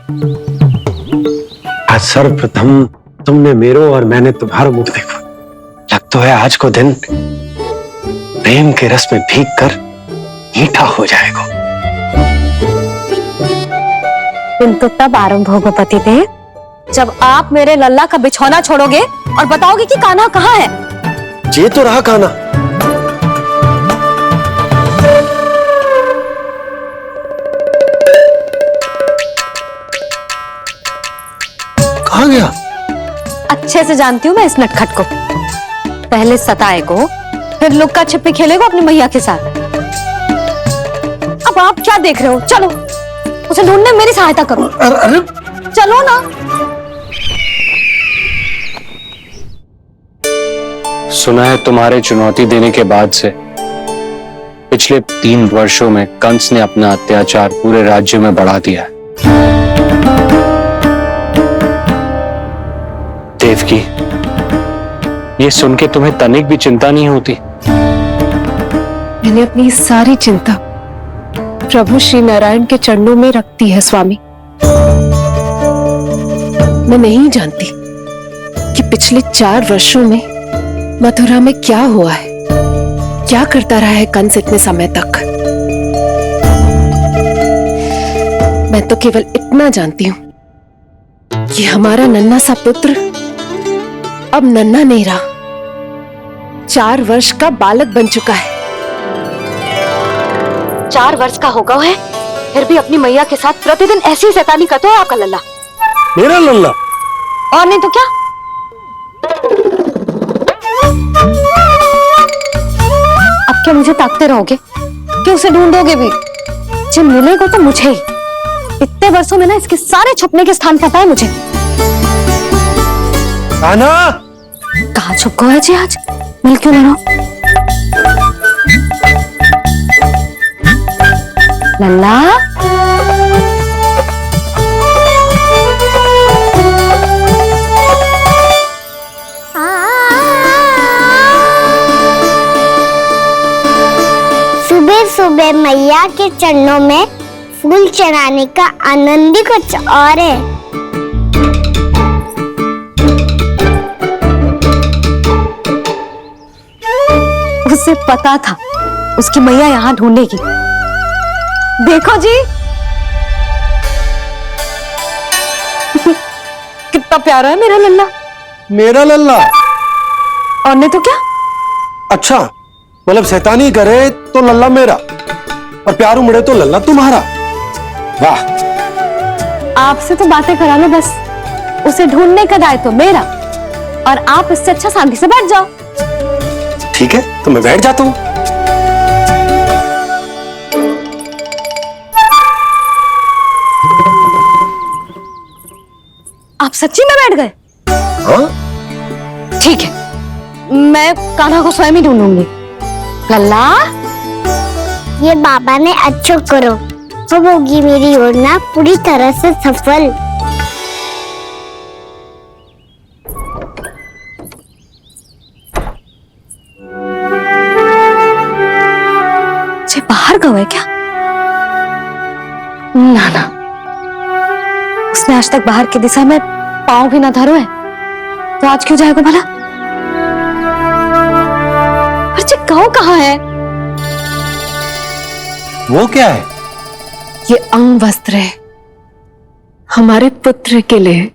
आज सर्वप्रथम तुमने मेरो और मैंने तुम्हारा मुख देखा। लग तो है आज को दिन प्रेम के रस में भीग कर मीठा हो जाएगा। दिन तो तब आरंभ होगा पतिदेव, जब आप मेरे लल्ला का बिछौना छोड़ोगे और बताओगे कि कान्हा कहाँ है। ये तो रहा कान्हा। कहाँ गया? अच्छे से जानती हूँ मैं इस नटखट को। पहले सताएगो, फिर लुक्का छिपी खेलेगो अपनी मैया के साथ। अब आप क्या देख रहे हो? चलो उसे ढूंढने में मेरी सहायता करो। अरे चलो ना। सुना है तुम्हारे चुनौती देने के बाद से पिछले 3 वर्षों में कंस ने अपना अत्याचार पूरे राज्य में बढ़ा दिया है। देवकी, ये सुन के तुम्हें तनिक भी चिंता नहीं होती? मैंने अपनी सारी चिंता प्रभु श्री नारायण के चरणों में रख दी है स्वामी। मैं नहीं जानती कि पिछले 4 वर्षों में मथुरा में क्या हुआ है, क्या करता रहा है कंस इतने समय तक। मैं तो केवल इतना जानती हूं कि हमारा नन्हा सा पुत्र अब नन्हा नहीं रहा, 4 वर्ष का बालक बन चुका है। 4 वर्ष का होगा है, फिर भी अपनी मैया के साथ प्रतिदिन ऐसी शैतानी करता है आपका लल्ला। मेरा लल्ला? और नहीं तो क्या। अब क्या मुझे ताकते रहोगे कि उसे ढूंढोगे भी? जब मिलेगा तो मुझे ही। इतने वर्षों में ना इसके सारे छुपने के स्थान पता है मुझे। कान्हा! कहाँ छुप गया जी आज? मिल क्यों ना? लल्ला, सुबह सुबह मैया के चरणों में फूल चढ़ाने का आनंद ही कुछ और है। उसे पता था उसकी मैया यहाँ ढूंढेगी। देखो जी कितना प्यारा है मेरा लल्ला। मेरा लल्ला? और नहीं तो क्या। अच्छा, मतलब शैतानी करे तो लल्ला मेरा और प्यार उमड़े तो लल्ला तुम्हारा। वाह! आपसे तो बातें करा लो बस, उसे ढूंढने का दायित्व मेरा, और आप इससे अच्छा शांति से बैठ जाओ। ठीक है, तो मैं बैठ जाता हूं। आप सच्ची में बैठ गए? हाँ? ठीक है, मैं कान्हा को स्वयं ही ढूंढूंगी। लल्ला, ये बाबा ने अच्छा करो, अब होगी मेरी योजना पूरी तरह से सफल। ये बाहर गए क्या? ना ना, उसने आज तक बाहर की दिशा में पांव भी ना धरो है, तो आज क्यों जाएगा भला? पर गाँव कहाँ है? वो क्या है? ये अंग वस्त्र है हमारे पुत्र के लिए।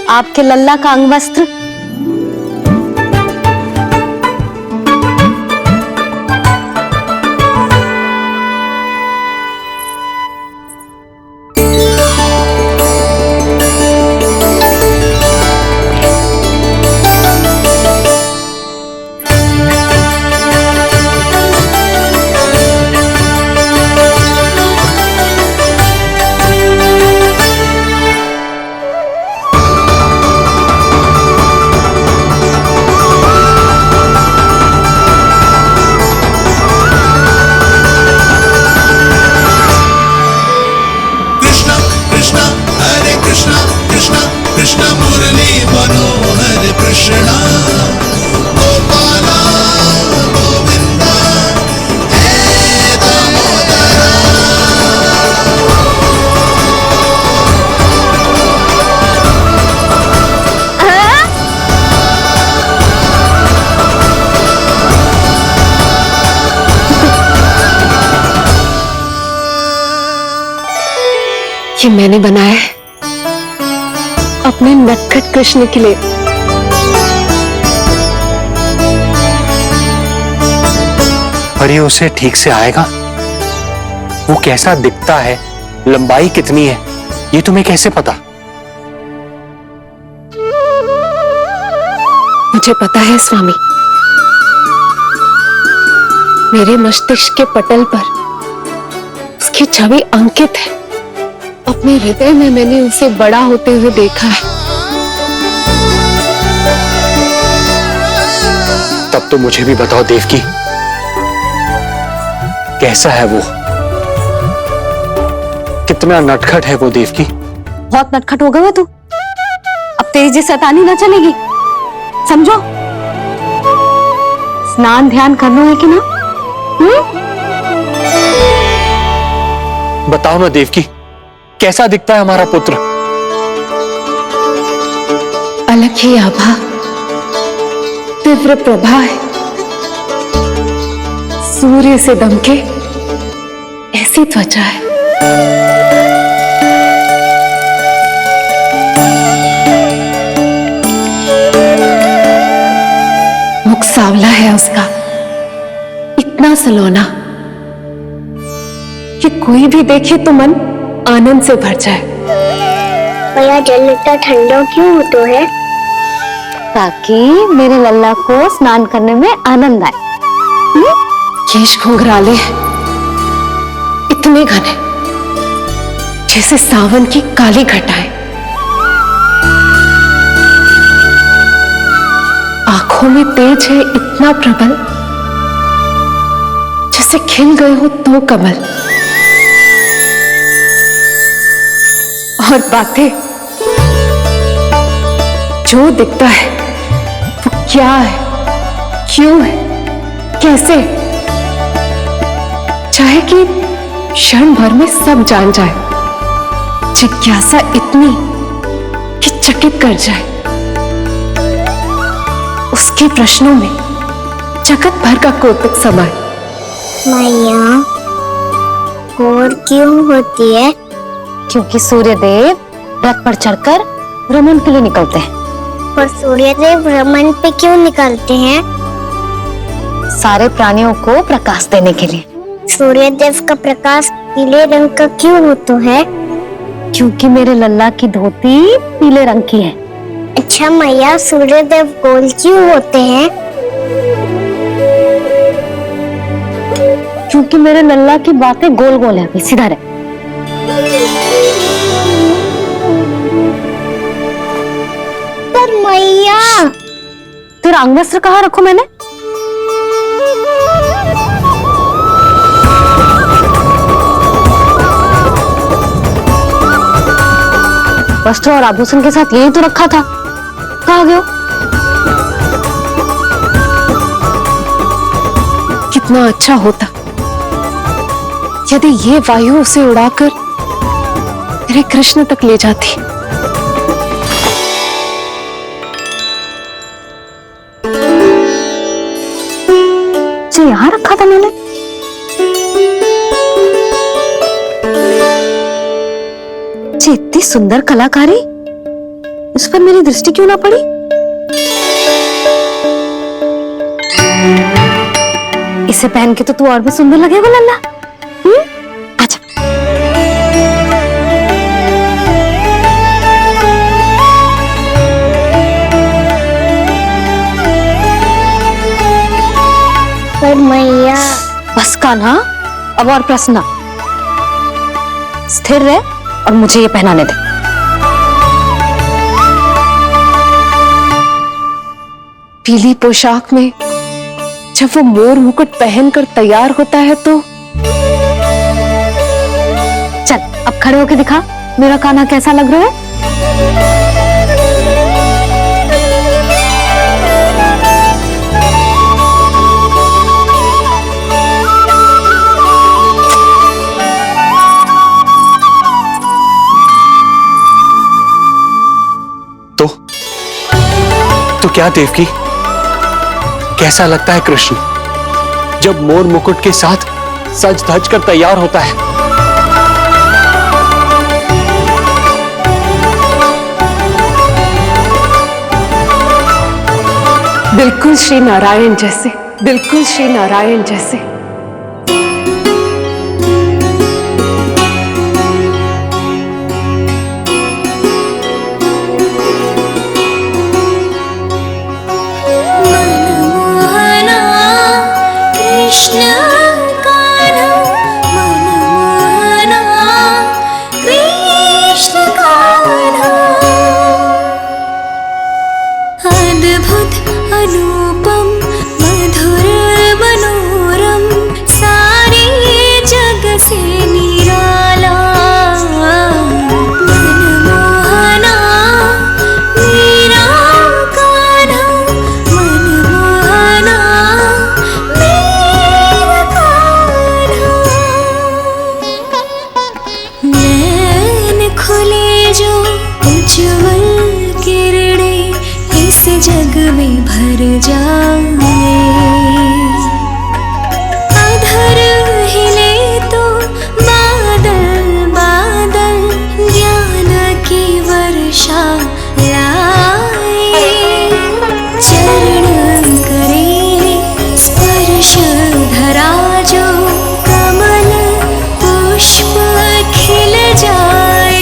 आपके लल्ला का अंग वस्त्र। मैंने बनाया है अपने नटखट कृष्ण के लिए। पर ये उसे ठीक से आएगा? वो कैसा दिखता है, लंबाई कितनी है, ये तुम्हें कैसे पता? मुझे पता है स्वामी, मेरे मस्तिष्क के पटल पर उसकी छवि अंकित है। अपने हृदय में मैंने उसे बड़ा होते हुए देखा है। तब तो मुझे भी बताओ देवकी, कैसा है वो? कितना नटखट है वो देवकी? बहुत नटखट हो गए हो तू। अब तेरी जी शैतानी ना चलेगी, समझो। स्नान ध्यान करना है कि ना? बताओ ना देवकी, कैसा दिखता है हमारा पुत्र? अलग ही आभा, तीव्र प्रभा है, सूर्य से दमके ऐसी त्वचा है। मुख सांवला है उसका, इतना सलोना कि कोई भी देखे तो मन आनंद से भर जाए। भैया जल इतना ठंडा क्यों होता है? ताकि मेरे लल्ला को स्नान करने में आनंद आए। केश घुंघराले इतने घने जैसे सावन की काली घटाएं, आंखों में तेज है इतना प्रबल जैसे खिल गए हो तो कमल। और बातें, जो दिखता है वो क्या है, क्यों है, कैसे, चाहे कि क्षण भर में सब जान जाए। जिज्ञासा इतनी कि चकित कर जाए। उसके प्रश्नों में जगत भर का कौतुक समाए। मैया और क्यों होती है? क्योंकि सूर्यदेव रथ पर चढ़कर भ्रमण के लिए निकलते हैं। और सूर्यदेव भ्रमण पे क्यों निकलते हैं? सारे प्राणियों को प्रकाश देने के लिए। सूर्यदेव का प्रकाश पीले रंग का क्यों होता है? क्योंकि मेरे लल्ला की धोती पीले रंग की है। अच्छा मैया, सूर्यदेव गोल क्यों होते हैं? क्योंकि मेरे लल्ला की बातें गोल गोल है, सीधा रहे। पर मैया, तेरा अंगवस्त्र कहाँ रखूं मैंने? वस्त्र और आभूषण के साथ यही तो रखा था, कहाँ गए हो? कितना अच्छा होता यदि ये वायु उसे उड़ाकर मेरे कृष्ण तक ले जाती। जो यहाँ रखा था मैंने, जी इतनी सुंदर कलाकारी, इस पर मेरी दृष्टि क्यों ना पड़ी? इसे पहन के तो तू और भी सुंदर लगेगा लल्ला। आजा। पर मैया, बस कान्हा, अब और प्रश्न ना। स्थिर रह और मुझे ये पहनाने दे। पीली पोशाक में जब वो मोर मुकुट पहनकर तैयार होता है तो चल अब खड़े होके दिखा मेरा कान्हा कैसा लग रहा है। तो क्या देवकी, कैसा लगता है कृष्ण जब मोर मुकुट के साथ सज धज कर तैयार होता है? बिल्कुल श्री नारायण जैसे, बिल्कुल श्री नारायण जैसे। अद्भुत अनुपम मधुर मनोरम सारे जग से निराला मनमोहना मेरा कान्हा मनमोहना मेरा कान्हा। नैन खुले जो उज्ज्वल किरणें इस जग में भर जाए, अधर हिले तो बादल बादल ज्ञान की वर्षा लाए, चरण करे स्पर्श धरा जो कमल पुष्प खिल जाए।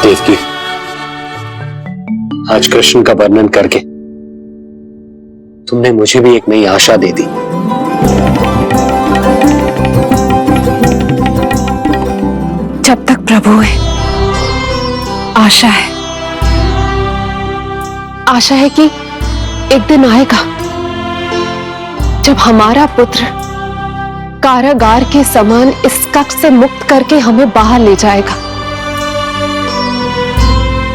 देवकी, आज कृष्ण का वर्णन करके तुमने मुझे भी एक नई आशा दे दी। जब तक प्रभु है, आशा है। आशा है कि एक दिन आएगा जब हमारा पुत्र कारागार के समान इस कक्ष से मुक्त करके हमें बाहर ले जाएगा,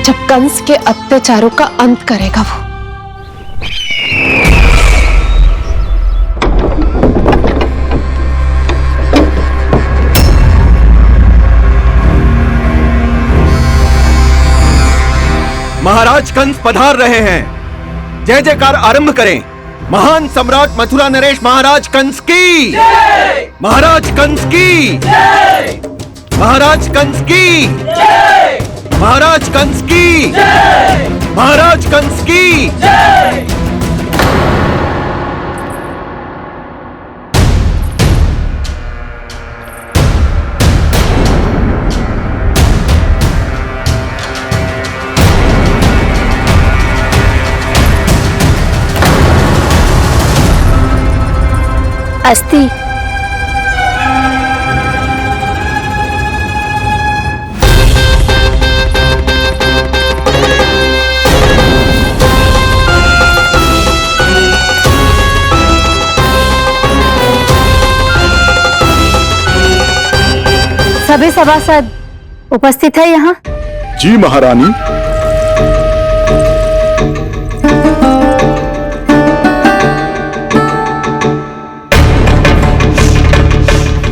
जब कंस के अत्याचारों का अंत करेगा वो। महाराज कंस पधार रहे हैं। जय जयकार आरंभ करें। महान सम्राट मथुरा नरेश महाराज कंस की, महाराज कंस की, महाराज कंस की, महाराज कंस की, महाराज कंस की। अस्थि सभी सभासद उपस्थित है यहाँ। जी महारानी।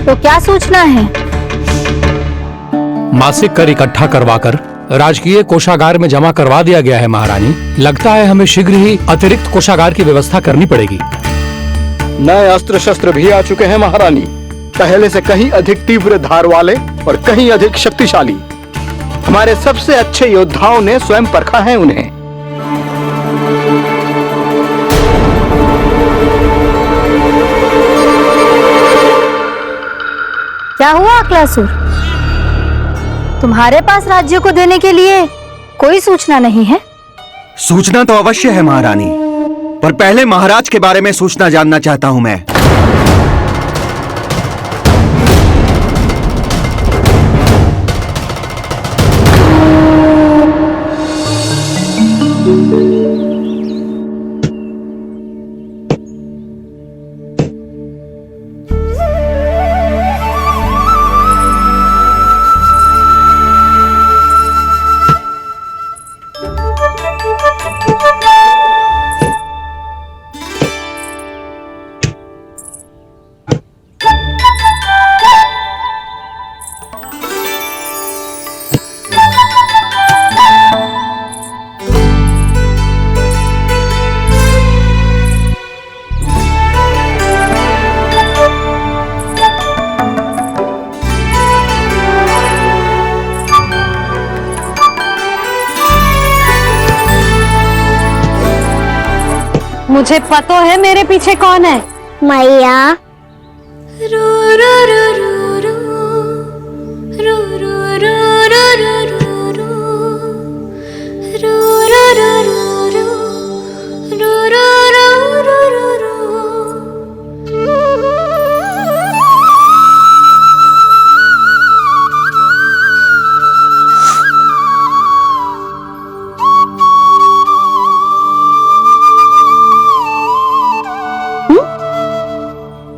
तो क्या सूचना है? मासिक कर इकट्ठा करवाकर राजकीय कोषागार में जमा करवा दिया गया है महारानी। लगता है हमें शीघ्र ही अतिरिक्त कोषागार की व्यवस्था करनी पड़ेगी। नए अस्त्र शस्त्र भी आ चुके हैं महारानी, पहले से कहीं अधिक तीव्र धार वाले और कहीं अधिक शक्तिशाली। हमारे सबसे अच्छे योद्धाओं ने स्वयं परखा है उन्हें। क्या हुआ अक्लासुर? तुम्हारे पास राज्य को देने के लिए कोई सूचना नहीं है? सूचना तो अवश्य है महारानी, पर पहले महाराज के बारे में सूचना जानना चाहता हूं मैं। मुझे पता है मेरे पीछे कौन है। मैया रो रो रो रो रो रो रो रो रो रो रो रो रो रो रो रो रो रो रो।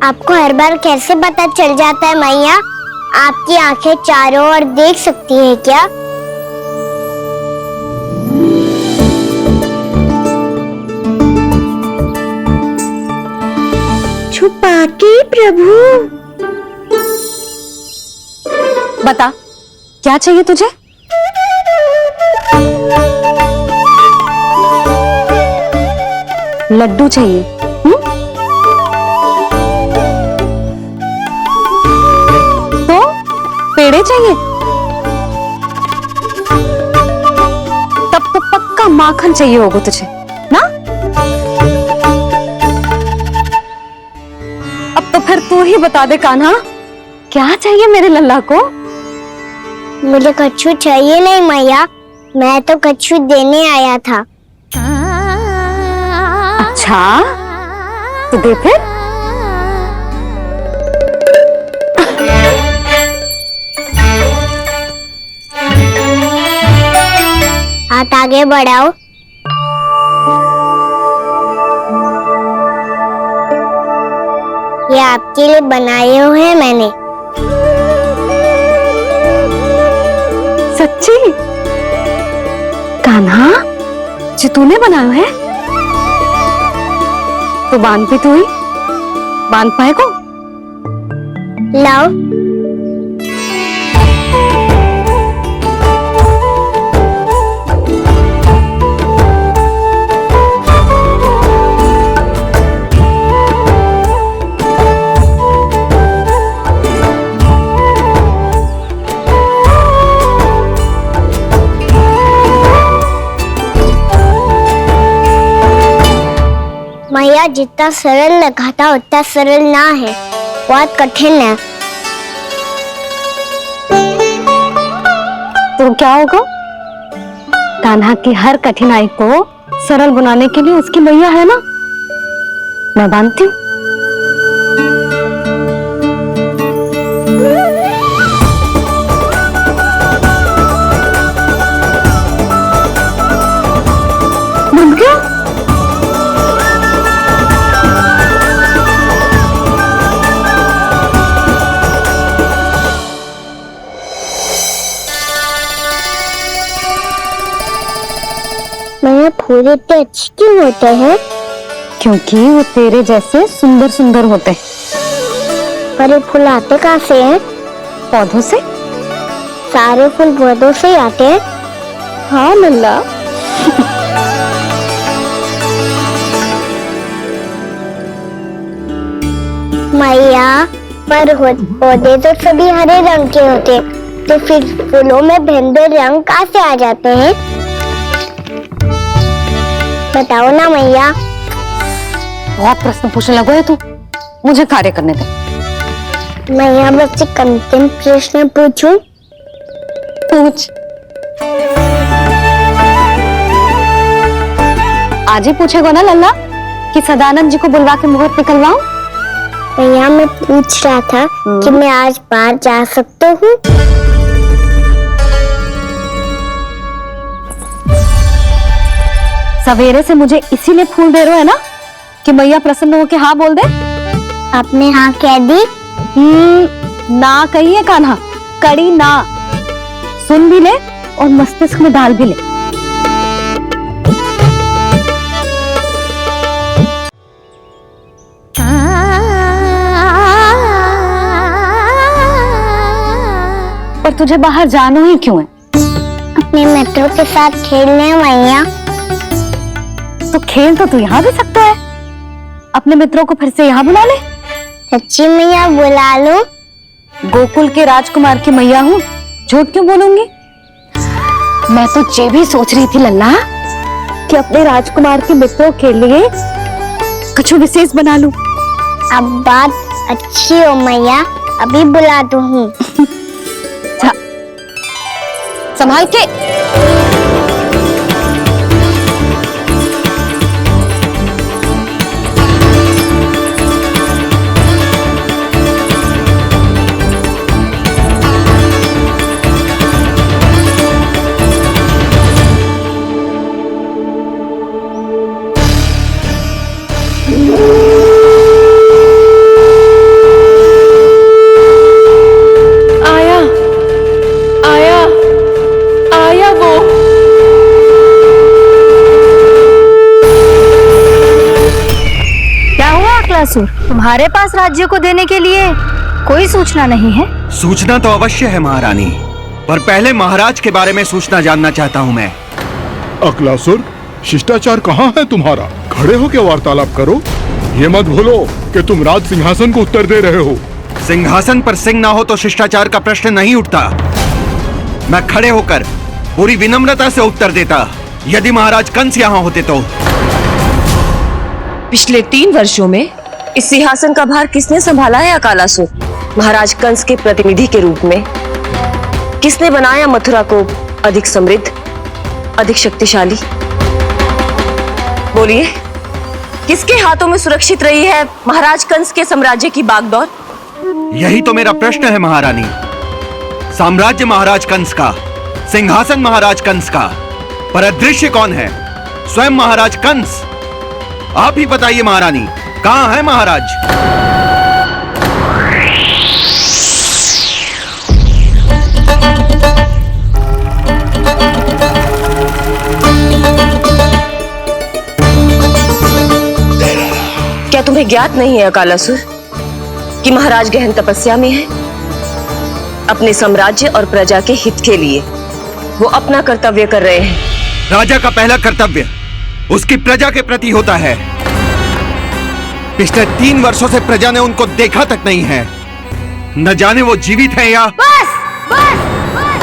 आपको हर बार कैसे पता चल जाता है मैया? आपकी आंखें चारों ओर देख सकती हैं क्या? छुपा के प्रभु। बता, क्या चाहिए तुझे? लड्डू चाहिए? तो पेड़े चाहिए? तब तो पक्का माखन चाहिए होगा तुझे ना? अब तो फिर तू ही बता दे कान्हा, क्या चाहिए मेरे लल्ला को? मुझे कच्छू चाहिए नहीं मैया, मैं तो कच्छू देने आया था। अच्छा, तो दे फिर। हाथ आगे बढ़ाओ। ये आपके लिए बनाए हुए हैं मैंने। सच्ची? कान्हा, जो तूने बनाया है? तो बांध भी तू ही बांध पाएगा? लाओ। मैया जितना सरल लगा था उतना सरल ना है, बहुत कठिन है। तो क्या होगा? कान्हा की हर कठिनाई को सरल बनाने के लिए उसकी मैया है ना, मैं मानती हूँ। बन गया? मैया फूल इतने अच्छे क्यों होते हैं? क्योंकि वो तेरे जैसे सुंदर सुंदर होते हैं। पर ये फूल आते कहाँ से हैं? पौधों से। सारे फूल पौधों से ही आते हैं? हाँ लल्ला। मैया पर पौधे तो सभी हरे रंग के होते हैं, तो फिर फूलों में भिन्न रंग कहाँ से आ जाते हैं? बताओ ना मैया। बहुत प्रश्न पूछने लगो है तू, मुझे कार्य करने दे। मैया बस एक अंतिम प्रश्न पूछूं? पूछ। आज ही पूछेगा ना लल्ला कि सदानंद जी को बुलवा के मुहूर्त निकलवाऊं? मैया मैं पूछ रहा था कि मैं आज बाहर जा सकता हूँ? सवेरे से मुझे इसीलिए फूल दे रहे हो है ना कि मैया प्रसन्न होके हाँ बोल दे। आपने हाँ कह दी? ना कही है कान्हा, कड़ी ना। सुन भी ले और मस्तिष्क में डाल भी ले। पर तुझे बाहर जाना ही क्यों है? अपने मित्रों के साथ खेलने मैया। तो खेल तो तू यहाँ भी सकता है, अपने मित्रों को फिर से यहाँ बुला ले। सच्ची मैया बुला लो। गोकुल के राजकुमार की मैया हूँ, झूठ क्यों बोलूंगी? मैं तो ये भी सोच रही थी लल्ला कि अपने राजकुमार के मित्रों के लिए कुछ विशेष बना लूं। अब बात अच्छी हो मैया, अभी बुला दूँ। संभाल के। तुम्हारे पास राज्य को देने के लिए कोई सूचना नहीं है? सूचना तो अवश्य है महारानी, पर पहले महाराज के बारे में सूचना जानना चाहता हूँ मैं। अक्लासुर, शिष्टाचार कहाँ है तुम्हारा? खड़े होकर वार्तालाप करो। ये मत भूलो कि तुम राज सिंहासन को उत्तर दे रहे हो। सिंहासन पर सिंह ना हो तो शिष्टाचार का प्रश्न नहीं उठता। मैं खड़े होकर पूरी विनम्रता से उत्तर देता यदि महाराज कंस यहाँ होते तो। पिछले 3 वर्षों में इस सिंहासन का भार किसने संभाला है अकालासुर? महाराज कंस के प्रतिनिधि के रूप में किसने बनाया मथुरा को अधिक समृद्ध, अधिक शक्तिशाली? बोलिए, किसके हाथों में सुरक्षित रही है महाराज कंस के साम्राज्य की बागडोर? यही तो मेरा प्रश्न है महारानी। साम्राज्य महाराज कंस का, सिंहासन महाराज कंस का, पर अदृश्य कौन है? स्वयं महाराज कंस। आप ही बताइए महारानी, कहाँ है महाराज? क्या तुम्हें ज्ञात नहीं है अकालासुर कि महाराज गहन तपस्या में है? अपने साम्राज्य और प्रजा के हित के लिए वो अपना कर्तव्य कर रहे हैं। राजा का पहला कर्तव्य उसकी प्रजा के प्रति होता है। पिछले 3 वर्षों से प्रजा ने उनको देखा तक नहीं है। न जाने वो जीवित हैं या... बस, बस, बस।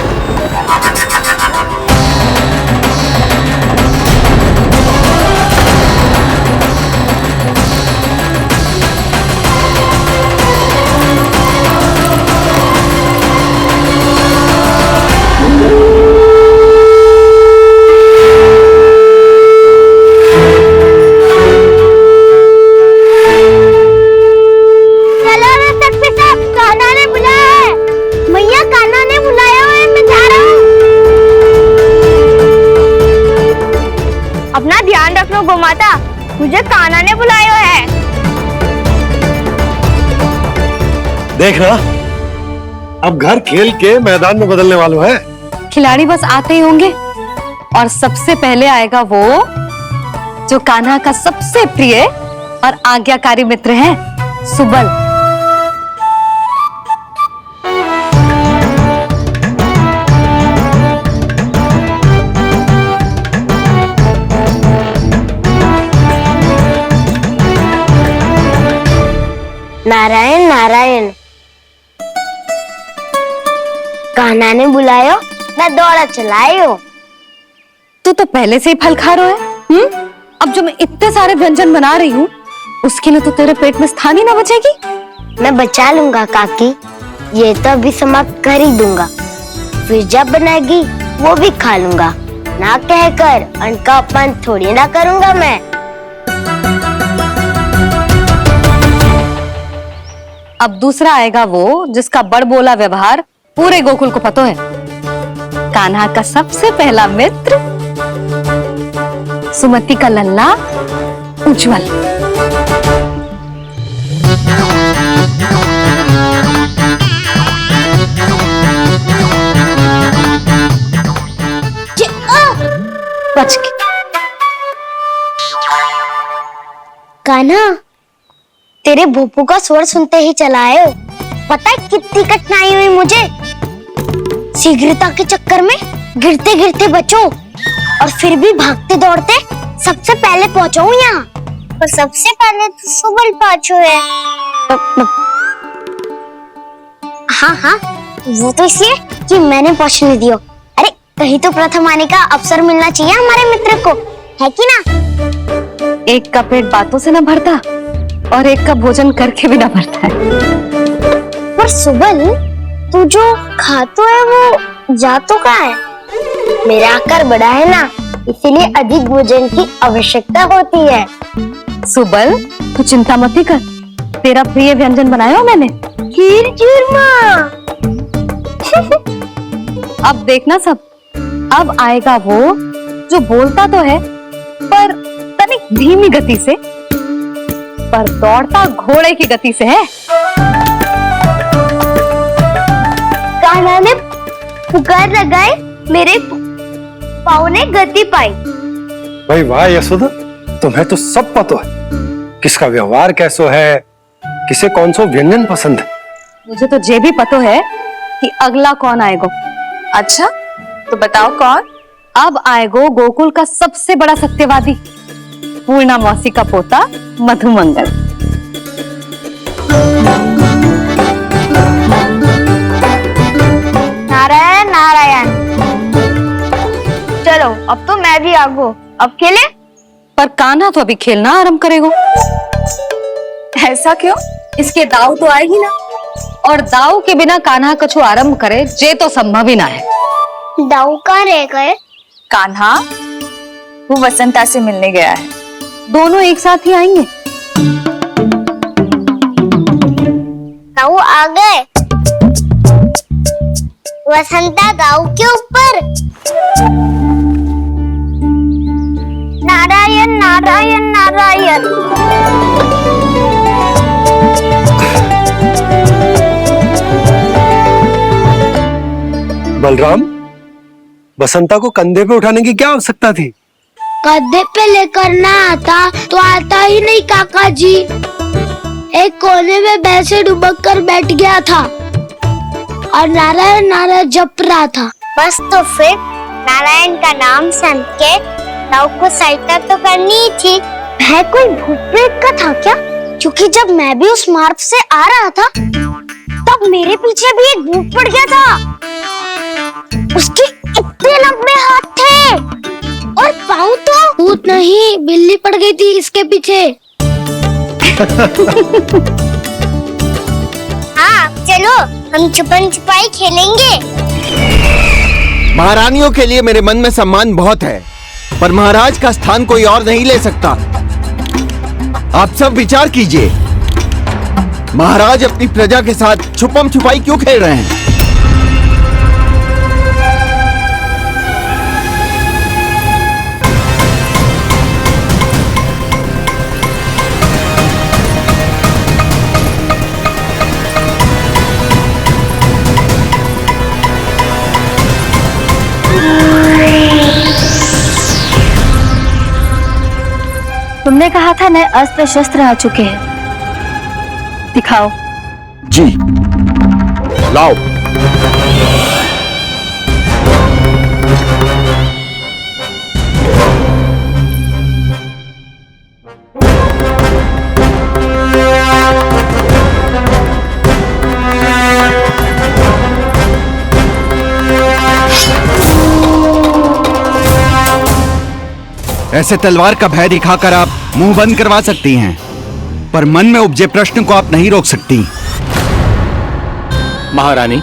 सुनो गोमाता, मुझे कान्हा ने बुलाया है। देख रहा, अब घर खेल के मैदान में बदलने वालों है। खिलाड़ी बस आते ही होंगे और सबसे पहले आएगा वो जो कान्हा का सबसे प्रिय और आज्ञाकारी मित्र है, सुबल। नारायण नारायण, कान्हा ने बुलायो, मैं दौड़ा चलायो। तू तो पहले से ही फल खा रहा है। अब जो मैं इतने सारे व्यंजन बना रही हूँ, उसके लिए तो तेरे पेट में स्थान ही ना बचेगी। मैं बचा लूंगा काकी, ये तो अभी समाप्त कर ही दूंगा, फिर जब बनाएगी वो भी खा लूंगा। ना कहकर अन्न का अपमान थोड़ी ना करूंगा मैं। अब दूसरा आएगा वो जिसका बड़बोला व्यवहार पूरे गोकुल को पता है, कान्हा का सबसे पहला मित्र, सुमति का लल्ला उज्जवल। बच गई। कान्हा, तेरे भोपू का स्वर सुनते ही चला आए हो। पता है कितनी कठिनाई हुई मुझे, शीघ्रता के चक्कर में गिरते गिरते बचो और फिर भी भागते दौड़ते सबसे पहले पहुंचो यहाँ। पर सबसे पहले तो सुबल पहुंचो है। हाँ हाँ, वो तो इसलिए कि मैंने पहुंचने दियो। अरे कहीं तो प्रथम आने का अवसर मिलना चाहिए हमारे मित्र को, है कि ना? एक का पेट बातों से न भरता और एक का भोजन करके भी ना भरता है। पर सुबल, तू जो खातो है वो जातो का है। मेरा आकार बड़ा है ना, इसीलिए अधिक भोजन की आवश्यकता होती है। सुबल, तू चिंता मत कर, तेरा प्रिय व्यंजन बनाया हो मैंने, खीर चूरमा। अब देखना सब, अब आएगा वो जो बोलता तो है पर तनिक धीमी गति से, पर दौड़ता घोड़े की गति से है। कान्हा ने पुकार लगाए, मेरे पाँव ने गति पाई। भाई वाह यशोदा, तुम्हें तो सब पता है, किसका व्यवहार कैसो है, किसे कौन सा व्यंजन पसंद है। मुझे तो ये भी पता है कि अगला कौन आएगा। अच्छा, तो बताओ कौन? अब आएगो गोकुल का सबसे बड़ा सत्यवादी, पूर्णा मौसी का पोता मधुमंगल। नारायण नारायण। चलो अब तो मैं भी आगो, अब खेले। पर कान्हा तो अभी खेलना आरंभ करेगा। ऐसा क्यों? इसके दाव तो आएगी ना, और दाव के बिना कान्हा कछु आरंभ करे जे तो संभव ही ना है। दाऊ कहाँ रह गए? कान्हा वो वसंता से मिलने गया है। दोनों एक साथ ही आएंगे। दाऊ आ गए। वसंता दाऊ के ऊपर। नारायण नारायण नारायण। बलराम, बसंता को कंधे पे उठाने की क्या आवश्यकता थी? कंधे पे लेकर ना आता तो आता ही नहीं काका जी। एक कोने में वैसे डुबक कर बैठ गया था और नारायण नारायण जप रहा था। बस तो फिर नारायण का नाम सुन के दाऊ को सहायता तो करनी ही थी। है कोई भूत प्रेत का था क्या? क्योंकि जब मैं भी उस मार्ग से आ रहा था तब मेरे पीछे भी एक भूत पड़ गया था। उसके इतने लंबे हाथ थे और पाँव तो भूत नहीं, बिल्ली पड़ गई थी इसके पीछे। हाँ चलो हम छुपन छुपाई खेलेंगे। महारानियों के लिए मेरे मन में सम्मान बहुत है, पर महाराज का स्थान कोई और नहीं ले सकता। आप सब विचार कीजिए, महाराज अपनी प्रजा के साथ छुपम छुपाई क्यों खेल रहे हैं? तुमने कहा था नए अस्त्र शस्त्र आ चुके हैं, दिखाओ। जी लाओ। ऐसे तलवार का भय दिखाकर आप मुंह बंद करवा सकती हैं, पर मन में उपजे प्रश्न को आप नहीं रोक सकती। महारानी,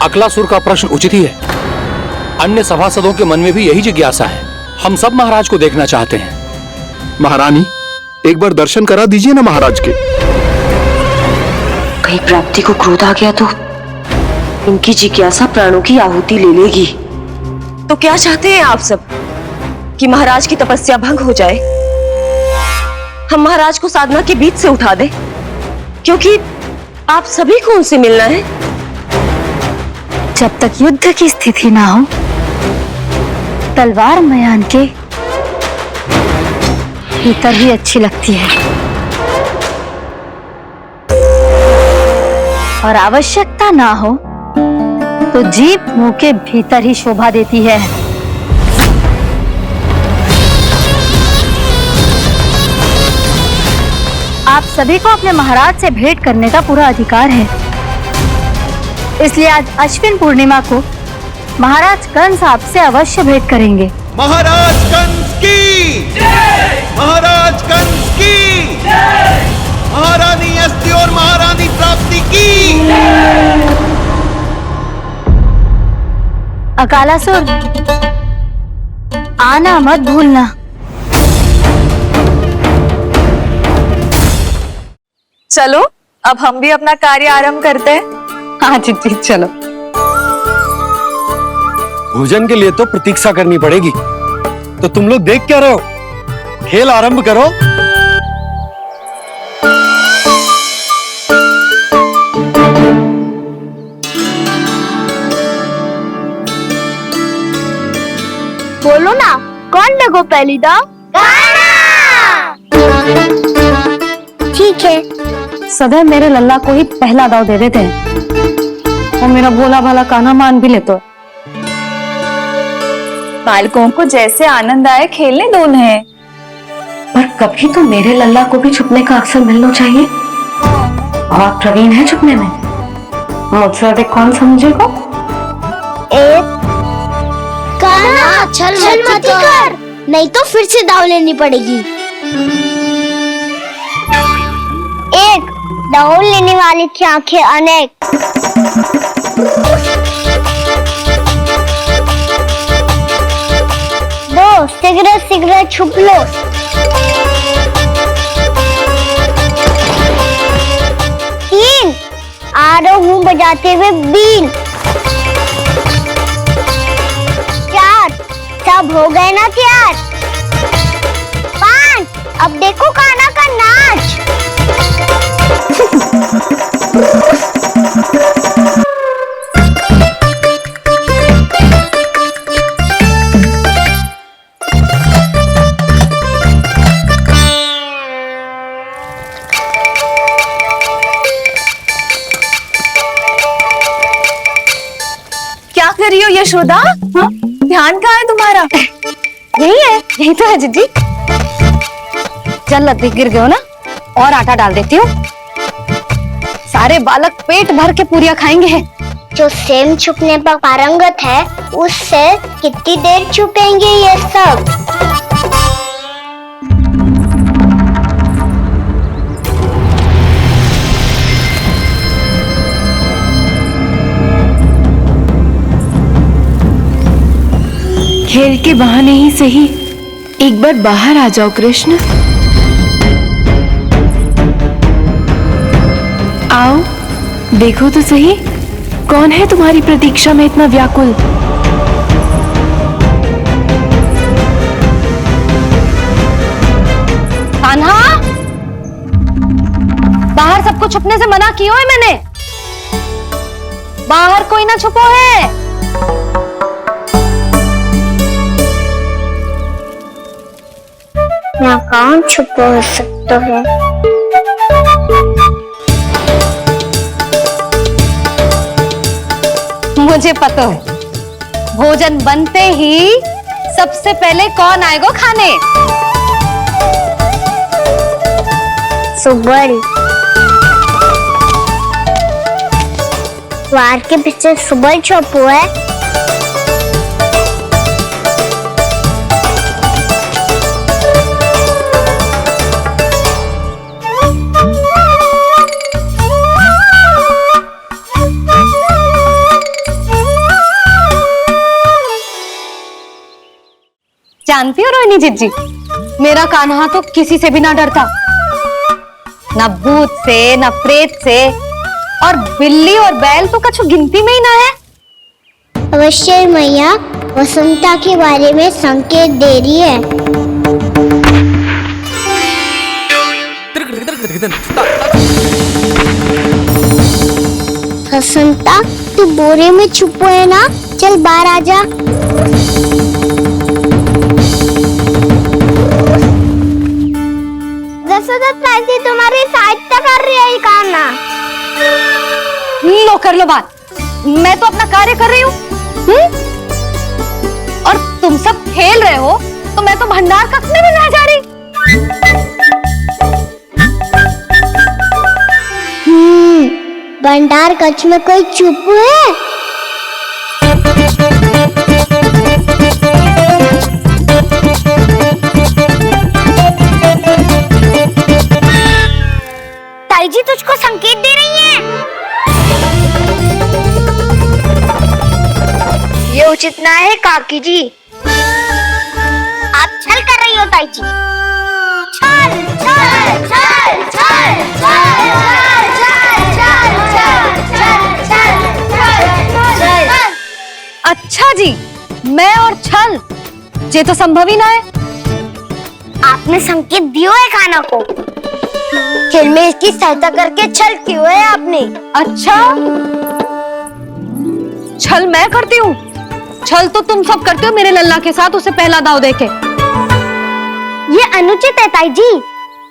अकलासुर का प्रश्न उचित ही है। अन्य सभासदों के मन में भी यही जिज्ञासा है। हम सब महाराज को देखना चाहते हैं। महारानी, एक बार दर्शन करा दीजिए ना महाराज के। कहीं प्राप्ति को क्रोध आ गया तो इनकी जिज्ञासा प्राणों की आहुति ले लेगी। तो क्या चाहते हैं आप सब? कि महाराज की तपस्या भंग हो जाए, हम महाराज को साधना के बीच से उठा दें, क्योंकि आप सभी को उनसे मिलना है। जब तक युद्ध की स्थिति ना हो, तलवार मयान के भीतर ही अच्छी लगती है, और आवश्यकता ना हो तो जीभ मुंह के भीतर ही शोभा देती है। आप सभी को अपने महाराज से भेंट करने का पूरा अधिकार है, इसलिए आज अश्विन पूर्णिमा को महाराज कंस आपसे अवश्य भेंट करेंगे। महाराज कंस की जय! महाराज कंस की जय! महारानी अस्ति और महारानी प्राप्ति की जय! अकालासुर, आना मत भूलना। चलो अब हम भी अपना कार्य आरंभ करते हैं। हाँ जी चलो। भोजन के लिए तो प्रतीक्षा करनी पड़ेगी, तो तुम लोग देख क्या रहे हो? खेल आरंभ करो। बोलो ना, कौन लगो पहली दाव? ठीक है। सदैव मेरे लल्ला को ही पहला दाव दे देते हैं, और मेरा भोला भाला कान्हा मान भी लेते। बालकों को जैसे आनंद आए खेलने दो उन्हें। पर कभी तो मेरे लल्ला को भी छुपने का अवसर मिलना चाहिए। बहुत प्रवीण है छुपने में, मुझसे अधिक कौन समझेगा? कान्हा, छल मत कर, नहीं तो फिर से दाव लेनी पड़ेगी। एक दाव लेने वाले की आंखें अनेक। दो, शीघ्र छुप लो। तीन, आ रहा हूँ बजाते हुए बीन। चार, सब हो गए ना तैयार? पांच, अब देखो कान्हा का नाच। क्या कर रही हो यशोदा? हाँ? ध्यान कहाँ है तुम्हारा? यही है, यही तो है जीजी। चल लद्दी गिर गए हो ना, और आटा डाल देती हूँ। सारे बालक पेट भर के पूरियां खाएंगे। जो सेम छुपने पर पारंगत है, उससे कितनी देर छुपेंगे ये सब? खेल के बहाने ही सही एक बार बाहर आ जाओ कृष्ण। आओ देखो तो सही, कौन है तुम्हारी प्रतीक्षा में इतना व्याकुल? कान्हा, बाहर सबको छुपने से मना किया है मैंने। बाहर कोई ना छुपो है। यहाँ कौन छुपा हो सकता है? मुझे पता है, भोजन बनते ही सबसे पहले कौन आएगा खाने? सुबल। द्वार के पीछे सुबल छुपा है। जानती हो रोहिणी जीजी, मेरा कान्हा तो किसी से भी ना डरता, ना भूत से, ना प्रेत से, और बिल्ली और बैल तो कछु गिनती में ही ना है। अवश्य मैया वसंता के बारे में संकेत दे रही है। वसंता, तू बोरे में छुपा है ना? चल बाहर आ जा। दशरथ तुम्हारी सहायता कर रही है कान्हा। लो कर लो बात, मैं तो अपना कार्य कर रही हूँ। और तुम सब खेल रहे हो तो मैं तो भंडार कक्ष में भी नहीं जा रही। भंडार कक्ष में कोई चुप है? ताई जी तुझको संकेत दे रही है। ये उचित ना है काकी जी। आप छल कर रही हो ताई जी। छल छल छल छल छल छल। अच्छा जी, मैं और छल ये तो संभव ही ना है। आपने संकेत दिया है खाना को, खेल में इसकी सहायता करके छल क्यों है आपने? अच्छा, छल मैं करती हूँ? छल तो तुम सब करते हो मेरे लल्ला के साथ, उसे पहला दाव देके। ये अनुचित है ताई जी।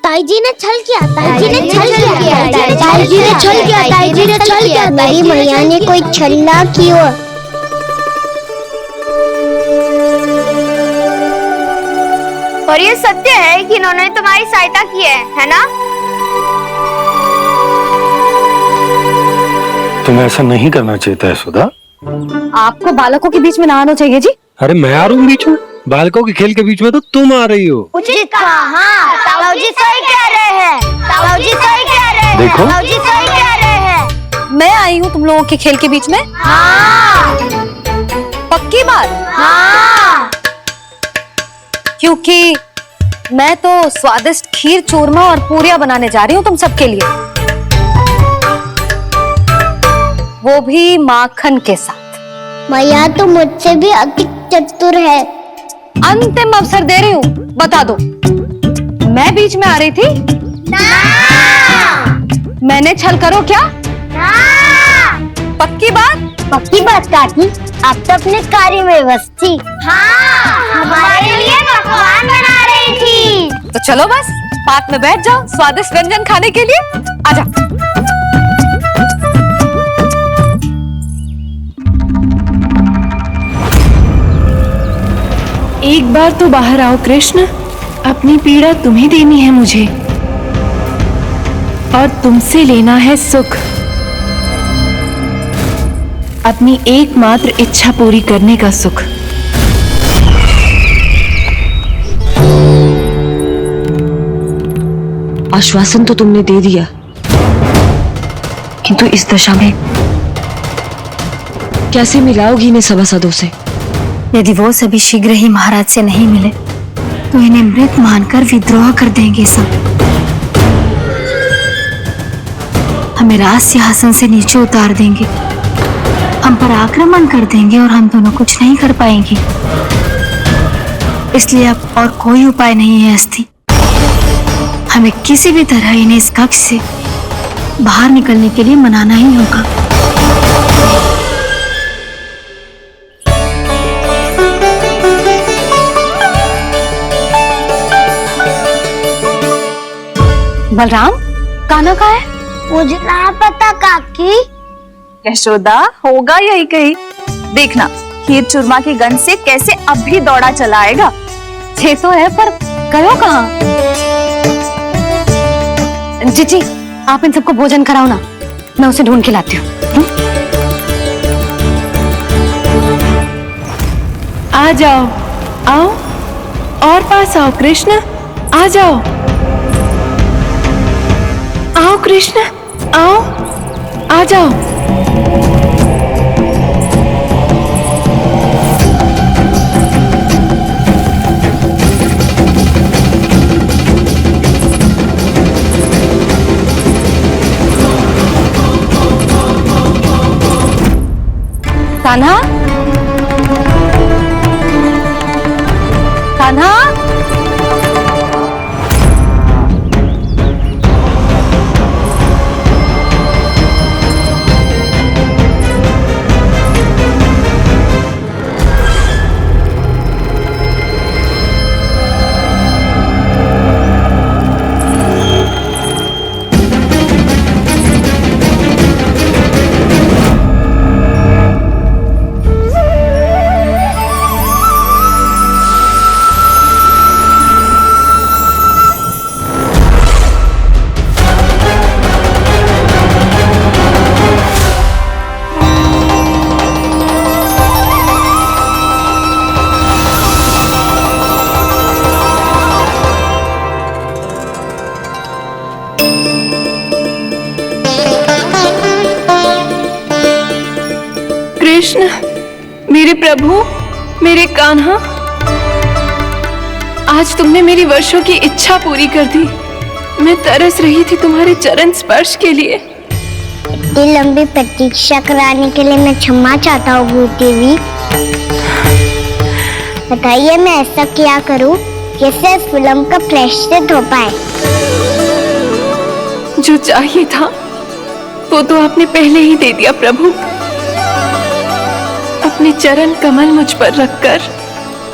ताई जी ने छल किया, ताई जी ने छल किया, ताई जी ने छल किया, ताई जी ने छल किया। मेरी मैया ने कोई छल ना किया। और ये सत्य है कि इन्होंने तुम्हारी सहायता की है ना? तुम्हें ऐसा नहीं करना चाहिए था यशोदा। आपको बालकों के बीच में ना आना चाहिए जी। अरे मैं आ रहा हूँ बीच में? बालकों के खेल के बीच में तो तुम आ रही हो। उचित कहा। हाँ, ताऊ जी सही कह रहे हैं। ताऊ जी सही कह रहे हैं। देखो, ताऊ जी सही कह रहे हैं। मैं आई हूँ तुम लोगों के खेल के बीच में? हाँ। पक्की बात? हाँ। क्योंकि मैं तो स्वादिष्ट खीर, चूरमा और पूरियां बनाने जा रही हूँ तुम सबके लिए, वो भी माखन के साथ। मैया तो मुझसे भी अधिक चतुर है। अंतिम अवसर दे रही हूँ, बता दो, मैं बीच में आ रही थी? ना। मैंने छल करो क्या? ना। पक्की बात? पक्की बात काकी, आप तो अपने कार्य में व्यस्त थी। हाँ, हमारे लिए पकवान बना रही थी। तो चलो बस पात में बैठ जाओ स्वादिष्ट व्यंजन खाने के लिए। आजा। एक बार तो बाहर आओ कृष्ण, अपनी पीड़ा तुम्हें देनी है मुझे, और तुमसे लेना है सुख। अपनी एकमात्र इच्छा पूरी करने का सुख। आश्वासन तो तुमने दे दिया, किंतु इस दशा में कैसे मिलाओगी इन्हें सभासदों से? यदि वो सभी शीघ्र ही महाराज से नहीं मिले तो इन्हें मृत मानकर विद्रोह कर देंगे सब। हमें राज सिंहासन से नीचे उतार देंगे, हम पर आक्रमण कर देंगे और हम दोनों कुछ नहीं कर पाएंगे। इसलिए अब और कोई उपाय नहीं है हस्ती, हमें किसी भी तरह इन्हें इस कक्ष से बाहर निकलने के लिए मनाना ही होगा। बलराम, कान्हा कहाँ है? मुझे ना पता काकी। यशोदा, होगा यही कहीं। देखना खीर चूरमा की गंध से कैसे अब भी दौड़ा चला आएगा। ये तो है, पर गयो कहाँ? जीजी, आप इन सबको भोजन कराओ ना, मैं उसे ढूंढ के लाती हूँ। आ जाओ, आओ और पास आओ कृष्ण, आ जाओ। आओ कृष्ण, आओ, आ जाओ। कान्हा, कान्हा, कृष्ण, मेरे प्रभु, मेरे कान्हा, आज तुमने मेरी वर्षों की इच्छा पूरी कर दी। मैं तरस रही थी तुम्हारे चरण स्पर्श के लिए। इतनी लंबी प्रतीक्षा कराने के लिए मैं क्षमा चाहता हूँ भूत देवी। बताइए मैं ऐसा क्या करूँ जिससे फिल्म का प्रायश्चित हो पाए। जो चाहिए था वो तो आपने पहले ही दे दिया प्रभु। अपने चरण कमल मुझ पर रखकर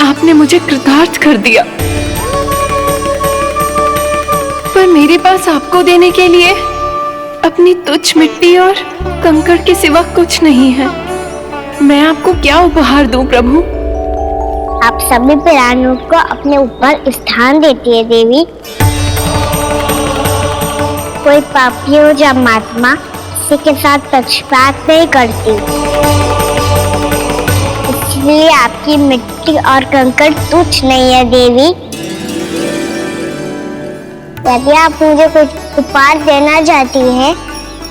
आपने मुझे कृतार्थ कर दिया। पर मेरे पास आपको देने के लिए अपनी तुच्छ मिट्टी और कंकड़ के सिवा कुछ नहीं है। मैं आपको क्या उपहार दूं प्रभु? आप सभी प्राणियों को अपने ऊपर स्थान देती है देवी। कोई पापी हो या महात्मा, किसी के साथ पक्षपात नहीं करती। इसलिए आपकी मिट्टी और कंकड़ तुच्छ नहीं है देवी। यदि आप मुझे कुछ उपहार देना चाहती हैं,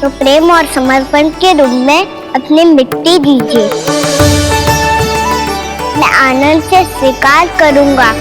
तो प्रेम और समर्पण के रूप में अपनी मिट्टी दीजिए। मैं आनंद से स्वीकार करूंगा।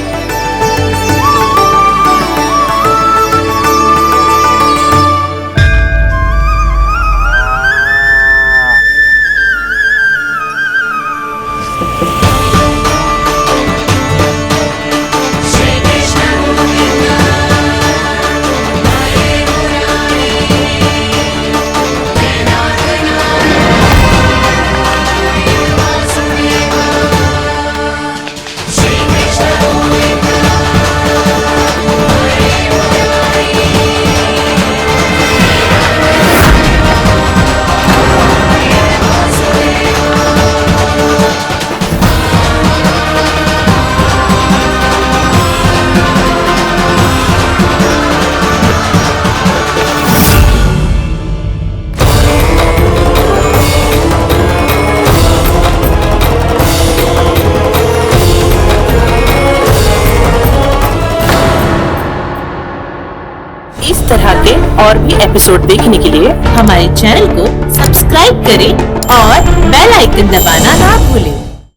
इस तरह के और भी एपिसोड देखने के लिए हमारे चैनल को सब्सक्राइब करें और बेल आइकन दबाना ना भूलें।